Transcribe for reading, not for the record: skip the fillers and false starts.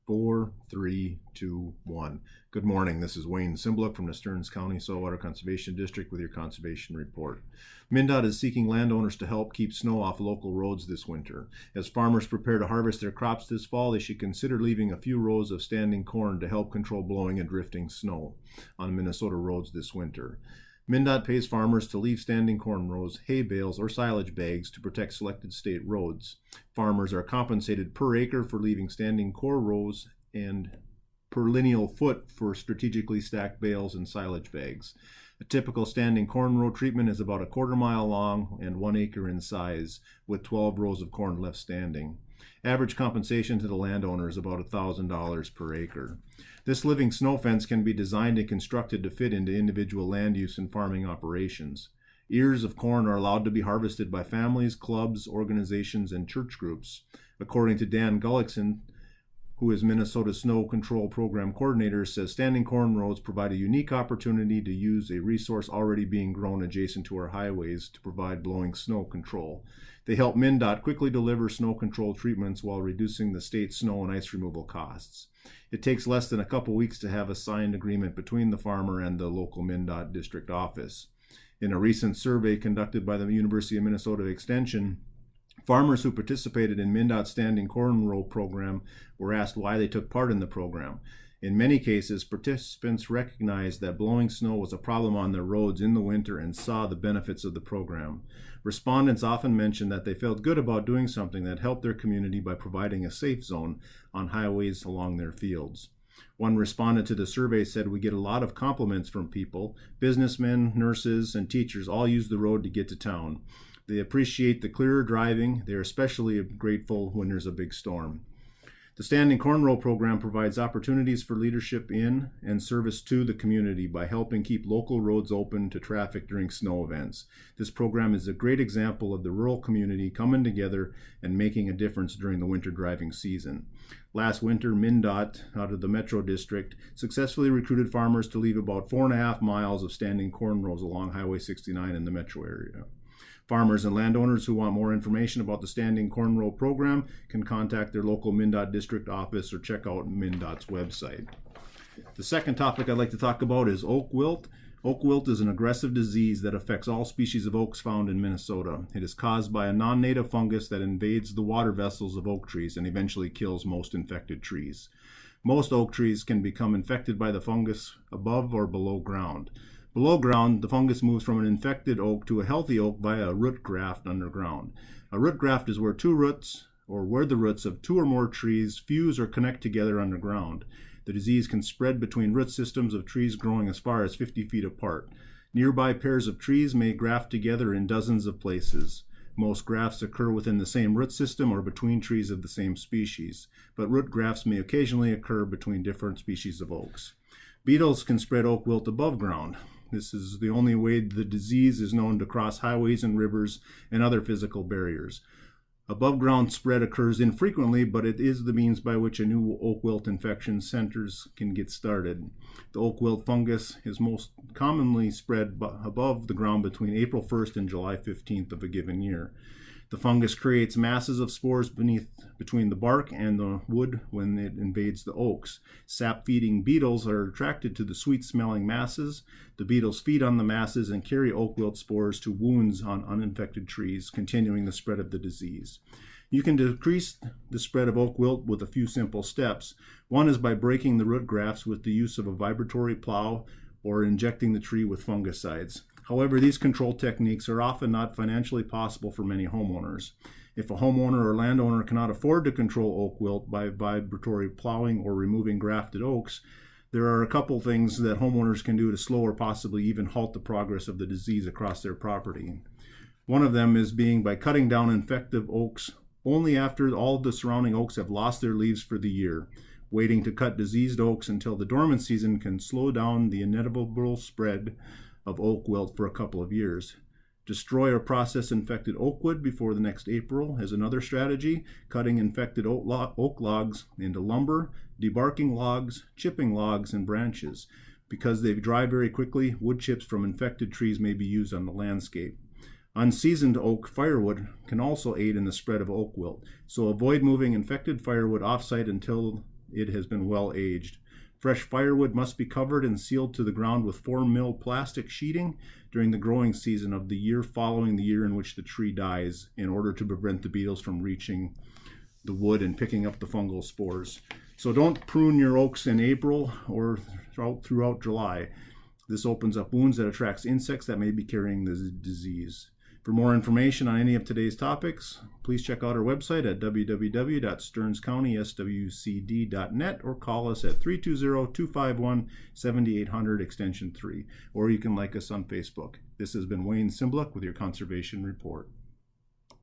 4, 3, 2, 1. Good morning. This is Wayne Cymbaluk from the Stearns County Saltwater Conservation District with your conservation report. MnDOT is seeking landowners to help keep snow off local roads this winter. As farmers prepare to harvest their crops this fall, they should consider leaving a few rows of standing corn to help control blowing and drifting snow on Minnesota roads this winter. MnDOT pays farmers to leave standing corn rows, hay bales, or silage bags to protect selected state roads. Farmers are compensated per acre for leaving standing corn rows and per lineal foot for strategically stacked bales and silage bags. A typical standing corn row treatment is about a quarter-mile long and 1 acre in size, with 12 rows of corn left standing. Average compensation to the landowner is about $1,000 per acre. This living snow fence can be designed and constructed to fit into individual land use and farming operations. Ears of corn are allowed to be harvested by families, clubs, organizations, and church groups. According to Dan Gullickson, who is Minnesota Snow Control Program Coordinator, says standing corn rows provide a unique opportunity to use a resource already being grown adjacent to our highways to provide blowing snow control. They help MnDOT quickly deliver snow control treatments while reducing the state's snow and ice removal costs. It takes less than a couple weeks to have a signed agreement between the farmer and the local MnDOT district office. In a recent survey conducted by the University of Minnesota Extension, farmers who participated in MnDOT's standing corn row program were asked why they took part in the program. In many cases, participants recognized that blowing snow was a problem on their roads in the winter and saw the benefits of the program. Respondents often mentioned that they felt good about doing something that helped their community by providing a safe zone on highways along their fields. One respondent to the survey said, "We get a lot of compliments from people. Businessmen, nurses, and teachers all use the road to get to town. They appreciate the clearer driving. They're especially grateful when there's a big storm." The Standing Corn Row program provides opportunities for leadership in and service to the community by helping keep local roads open to traffic during snow events. This program is a great example of the rural community coming together and making a difference during the winter driving season. Last winter, MnDOT, out of the Metro District, successfully recruited farmers to leave about 4.5 miles of standing corn rows along Highway 69 in the metro area. Farmers and landowners who want more information about the Standing Corn Row program can contact their local MnDOT district office or check out MnDOT's website. The second topic I'd like to talk about is oak wilt. Oak wilt is an aggressive disease that affects all species of oaks found in Minnesota. It is caused by a non-native fungus that invades the water vessels of oak trees and eventually kills most infected trees. Most oak trees can become infected by the fungus above or below ground. Below ground, the fungus moves from an infected oak to a healthy oak via a root graft underground. A root graft is where the roots of two or more trees fuse or connect together underground. The disease can spread between root systems of trees growing as far as 50 feet apart. Nearby pairs of trees may graft together in dozens of places. Most grafts occur within the same root system or between trees of the same species, but root grafts may occasionally occur between different species of oaks. Beetles can spread oak wilt above ground. This is the only way the disease is known to cross highways and rivers and other physical barriers. Above ground spread occurs infrequently, but it is the means by which a new oak wilt infection centers can get started. The oak wilt fungus is most commonly spread above the ground between April 1st and July 15th of a given year. The fungus creates masses of spores between the bark and the wood when it invades the oaks. Sap-feeding beetles are attracted to the sweet-smelling masses. The beetles feed on the masses and carry oak wilt spores to wounds on uninfected trees, continuing the spread of the disease. You can decrease the spread of oak wilt with a few simple steps. One is by breaking the root grafts with the use of a vibratory plow or injecting the tree with fungicides. However, these control techniques are often not financially possible for many homeowners. If a homeowner or landowner cannot afford to control oak wilt by vibratory plowing or removing grafted oaks, there are a couple things that homeowners can do to slow or possibly even halt the progress of the disease across their property. One of them is by cutting down infected oaks only after all of the surrounding oaks have lost their leaves for the year. Waiting to cut diseased oaks until the dormant season can slow down the inevitable spread of oak wilt for a couple of years. Destroy or process infected oak wood before the next April is another strategy. Cutting infected oak logs into lumber, debarking logs, chipping logs, and branches. Because they dry very quickly, wood chips from infected trees may be used on the landscape. Unseasoned oak firewood can also aid in the spread of oak wilt, so avoid moving infected firewood off-site until it has been well aged. Fresh firewood must be covered and sealed to the ground with 4 mil plastic sheeting during the growing season of the year following the year in which the tree dies, in order to prevent the beetles from reaching the wood and picking up the fungal spores. So don't prune your oaks in April or throughout July. This opens up wounds that attracts insects that may be carrying the disease. For more information on any of today's topics, please check out our website at www.stearnscountyswcd.net or call us at 320-251-7800 extension 3, or you can like us on Facebook. This has been Wayne Cymbaluk with your Conservation Report.